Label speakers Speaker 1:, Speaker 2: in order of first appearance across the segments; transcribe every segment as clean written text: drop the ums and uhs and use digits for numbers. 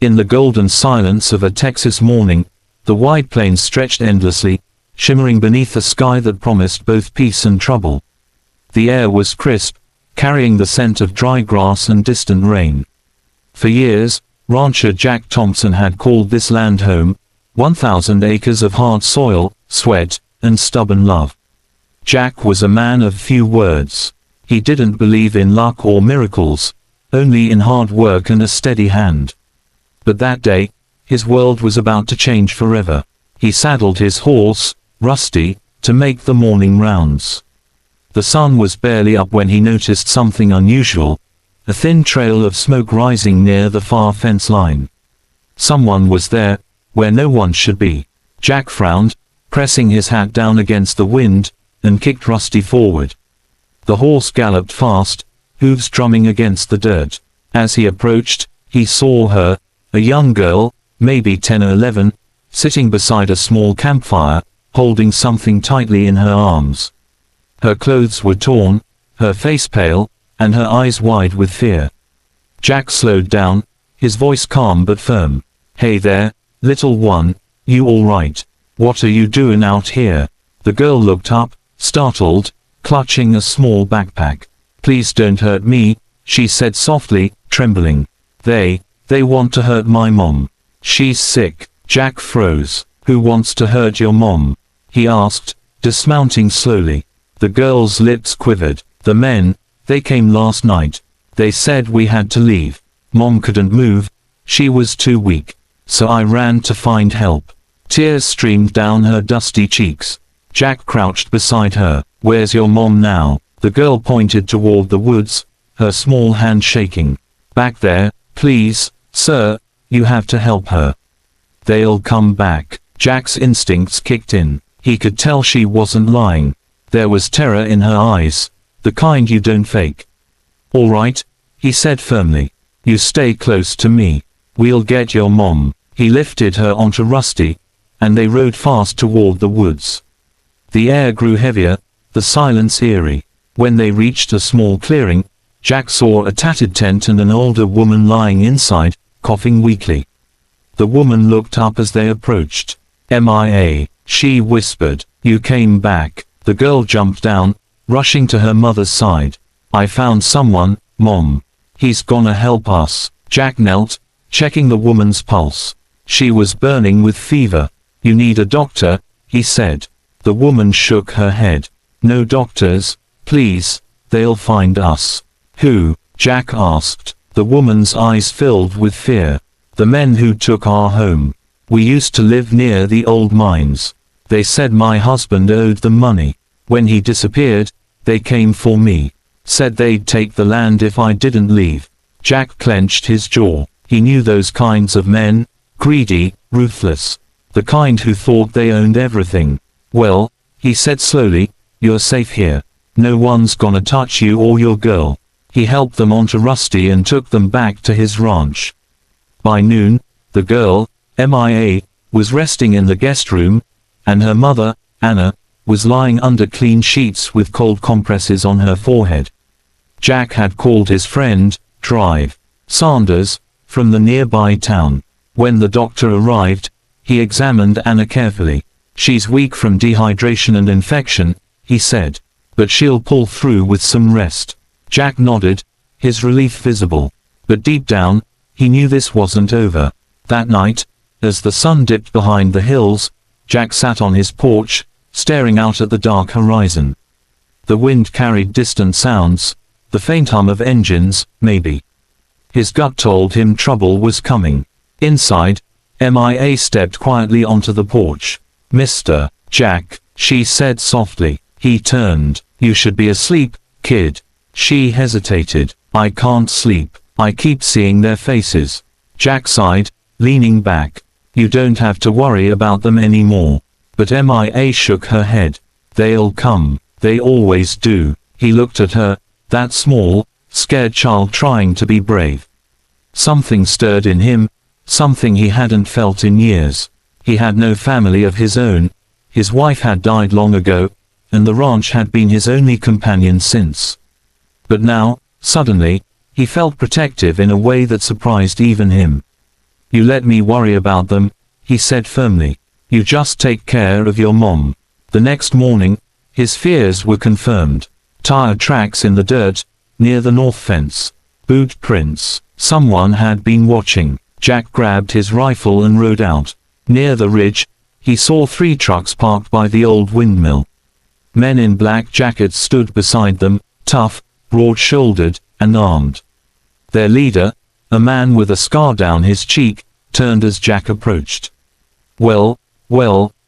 Speaker 1: In the golden silence of a Texas morning, the wide plains stretched endlessly, shimmering beneath a sky that promised both peace and trouble. The air was crisp, carrying the scent of dry grass and distant rain. For years, rancher Jack Thompson had called this land home, 1,000 acres of hard soil, sweat, and stubborn love. Jack was a man of few words. He didn't believe in luck or miracles, only in hard work and a steady hand. But that day, his world was about to change forever. He saddled his horse, Rusty, to make the morning rounds. The sun was barely up when he noticed something unusual, a thin trail of smoke rising near the far fence line. Someone was there, where no one should be. Jack frowned, pressing his hat down against the wind, and kicked Rusty forward. The horse galloped fast, hooves drumming against the dirt. As he approached, he saw her, a young girl, maybe 10 or 11, sitting beside a small campfire, holding something tightly in her arms. Her clothes were torn, her face pale, and her eyes wide with fear. Jack slowed down, his voice calm but firm. "Hey there, little one, you all right? What are you doing out here?" The girl looked up, startled, clutching a small backpack. "Please don't hurt me," she said softly, trembling. They want to hurt my mom. She's sick." Jack froze. "Who wants to hurt your mom?" he asked, dismounting slowly. The girl's lips quivered. "The men, they came last night. They said we had to leave. Mom couldn't move, she was too weak. So I ran to find help." Tears streamed down her dusty cheeks. Jack crouched beside her. "Where's your mom now?" The girl pointed toward the woods, her small hand shaking. "Back there, please, sir, you have to help her. They'll come back." Jack's instincts kicked in. He could tell she wasn't lying. There was terror in her eyes, the kind you don't fake. "All right," he said firmly. "You stay close to me. We'll get your mom." He lifted her onto Rusty, and they rode fast toward the woods. The air grew heavier, the silence eerie. When they reached a small clearing, Jack saw a tattered tent and an older woman lying inside, coughing weakly. The woman looked up as they approached. "MIA, she whispered. "You came back." The girl jumped down, rushing to her mother's side. "I found someone, Mom. He's gonna help us." Jack knelt, checking the woman's pulse. She was burning with fever. "You need a doctor," he said. The woman shook her head. "No doctors, please, they'll find us." "Who?" Jack asked. The woman's eyes filled with fear. "The men who took our home. We used to live near the old mines. They said my husband owed them money. When he disappeared, they came for me. Said they'd take the land if I didn't leave." Jack clenched his jaw. He knew those kinds of men, greedy, ruthless. The kind who thought they owned everything. "Well," he said slowly, "you're safe here. No one's gonna touch you or your girl." He helped them onto Rusty and took them back to his ranch. By noon, the girl, MIA, was resting in the guest room, and her mother, Anna, was lying under clean sheets with cold compresses on her forehead. Jack had called his friend, Drive Sanders, from the nearby town. When the doctor arrived, he examined Anna carefully. "She's weak from dehydration and infection," he said. "But she'll pull through with some rest." Jack nodded, his relief visible. But deep down, he knew this wasn't over. That night, as the sun dipped behind the hills, Jack sat on his porch, staring out at the dark horizon. The wind carried distant sounds, the faint hum of engines, maybe. His gut told him trouble was coming. Inside, MIA stepped quietly onto the porch. "Mr. Jack," she said softly. He turned. "You should be asleep, kid." She hesitated. "I can't sleep. I keep seeing their faces." Jack sighed, leaning back. "You don't have to worry about them anymore." But MIA shook her head. "They'll come. They always do." He looked at her, that small, scared child trying to be brave. Something stirred in him, something he hadn't felt in years. He had no family of his own, his wife had died long ago, and the ranch had been his only companion since. But now, suddenly, he felt protective in a way that surprised even him. You let me worry about them, he said firmly. You just take care of your mom. The next morning, his fears were confirmed. Tire tracks in the dirt, near the north fence. Boot prints. Someone had been watching. Jack grabbed his rifle and rode out. Near the ridge, he saw 3 trucks parked by the old windmill. Men in black jackets stood beside them, tough, broad-shouldered, and armed. Their leader, a man with a scar down his cheek, turned as Jack approached. Well,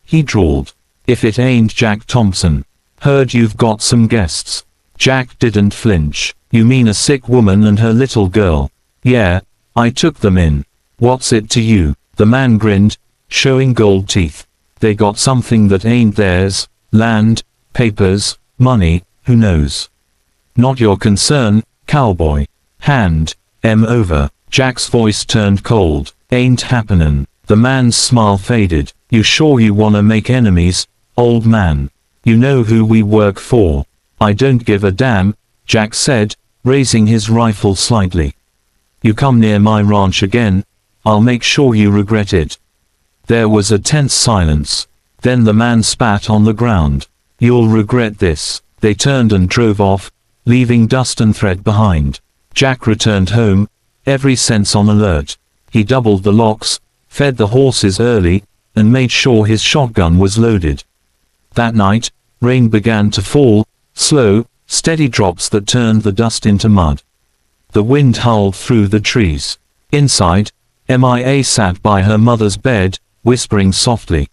Speaker 1: he drawled. If it ain't Jack Thompson. Heard you've got some guests. Jack didn't flinch. You mean a sick woman and her little girl? Yeah, I took them in. What's it to you? The man grinned, showing gold teeth. They got something that ain't theirs. Land, papers, money, who knows? Not your concern, cowboy. Hand 'em over. Jack's voice turned cold. Ain't happenin'. The man's smile faded. You sure you wanna make enemies, old man? You know who we work for. I don't give a damn, Jack said, raising his rifle slightly. You come near my ranch again, I'll make sure you regret it. There was a tense silence. Then the man spat on the ground. You'll regret this. They turned and drove off, leaving dust and threat behind. Jack returned home, every sense on alert. He doubled the locks, fed the horses early, and made sure his shotgun was loaded. That night, rain began to fall, slow, steady drops that turned the dust into mud. The wind howled through the trees. Inside, Mia sat by her mother's bed, whispering softly.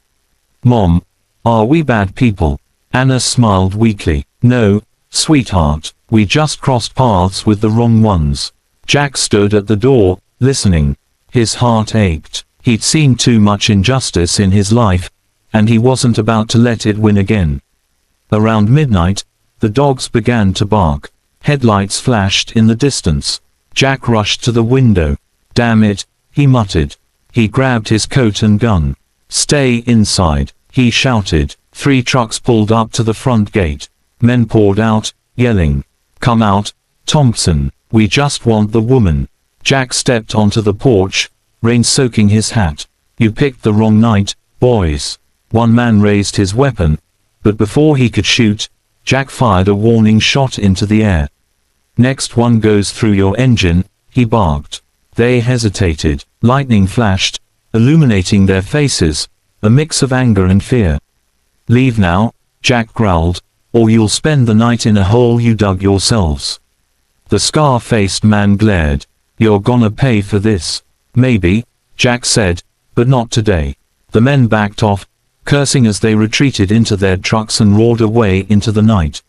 Speaker 1: Mom, are we bad people? Anna smiled weakly. No, sweetheart, we just crossed paths with the wrong ones. Jack stood at the door, listening. His heart ached. He'd seen too much injustice in his life, and he wasn't about to let it win again. Around midnight, the dogs began to bark. Headlights flashed in the distance. Jack rushed to the window. Damn it, he muttered. He grabbed his coat and gun. Stay inside, he shouted. 3 trucks pulled up to the front gate. Men poured out, yelling. Come out, Thompson, we just want the woman. Jack stepped onto the porch, rain soaking his hat. You picked the wrong night, boys. One man raised his weapon, but before he could shoot, Jack fired a warning shot into the air. Next one goes through your engine, he barked. They hesitated. Lightning flashed, illuminating their faces, a mix of anger and fear. Leave now, Jack growled, or you'll spend the night in a hole you dug yourselves. The scar-faced man glared. You're gonna pay for this. Maybe, Jack said, but not today. The men backed off, cursing as they retreated into their trucks and roared away into the night.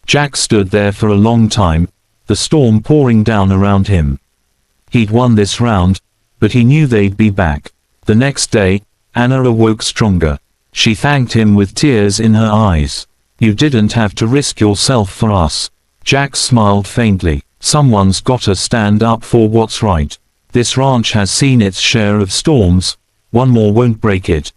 Speaker 1: Jack stood there for a long time, the storm pouring down around him. He'd won this round, but he knew they'd be back. The next day, Anna awoke stronger. She thanked him with tears in her eyes. You didn't have to risk yourself for us. Jack smiled faintly. Someone's gotta stand up for what's right. This ranch has seen its share of storms. One more won't break it.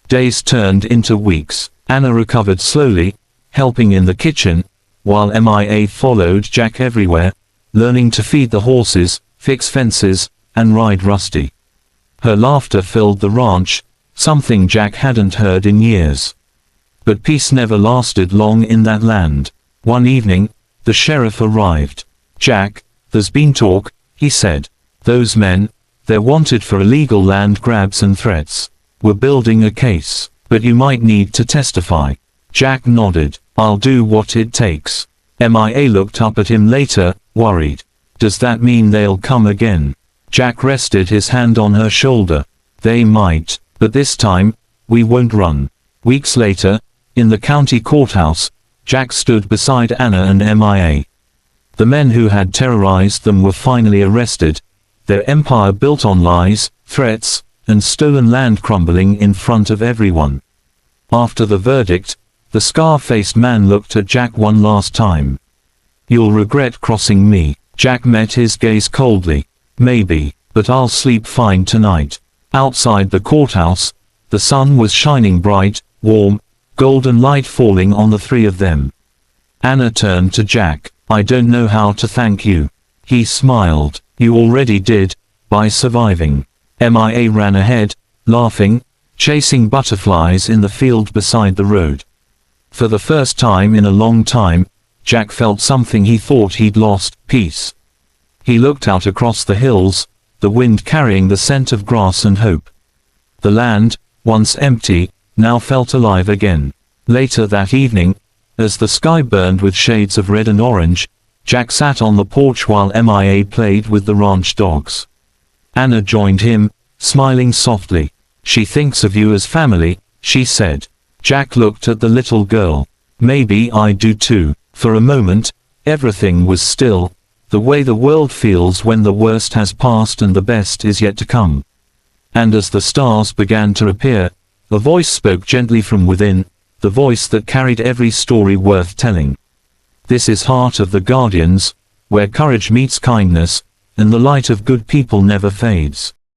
Speaker 1: Days turned into weeks. Anna recovered slowly, helping in the kitchen, while Mia followed Jack everywhere, learning to feed the horses, fix fences, and ride Rusty. Her laughter filled the ranch, something Jack hadn't heard in years. But peace never lasted long in that land. One evening, the sheriff arrived. Jack, there's been talk, he said. Those men, they're wanted for illegal land grabs and threats. We're building a case, but you might need to testify. Jack nodded. I'll do what it takes. Mia looked up at him later, worried. Does that mean they'll come again? Jack rested his hand on her shoulder. They might, but this time, we won't run. Weeks later, in the county courthouse, Jack stood beside Anna and Mia. The men who had terrorized them were finally arrested, their empire built on lies, threats, and stolen land crumbling in front of everyone. After the verdict, the scar-faced man looked at Jack one last time. You'll regret crossing me. Jack met his gaze coldly. Maybe, but I'll sleep fine tonight. Outside the courthouse, the sun was shining bright, warm, golden light falling on the 3 of them. Anna turned to Jack. I don't know how to thank you. He smiled. You already did, by surviving. MIA ran ahead, laughing, chasing butterflies in the field beside the road. For the first time in a long time, Jack felt something he thought he'd lost, peace. He looked out across the hills, the wind carrying the scent of grass and hope. The land, once empty, now felt alive again. Later that evening, as the sky burned with shades of red and orange, Jack sat on the porch while MIA played with the ranch dogs. Anna joined him, smiling softly. "She thinks of you as family," she said. Jack looked at the little girl. "Maybe I do too." For a moment, everything was still, the way the world feels when the worst has passed and the best is yet to come. And as the stars began to appear, a voice spoke gently from within, the voice that carried every story worth telling. "This is Heart of the Guardians, where courage meets kindness, and the light of good people never fades."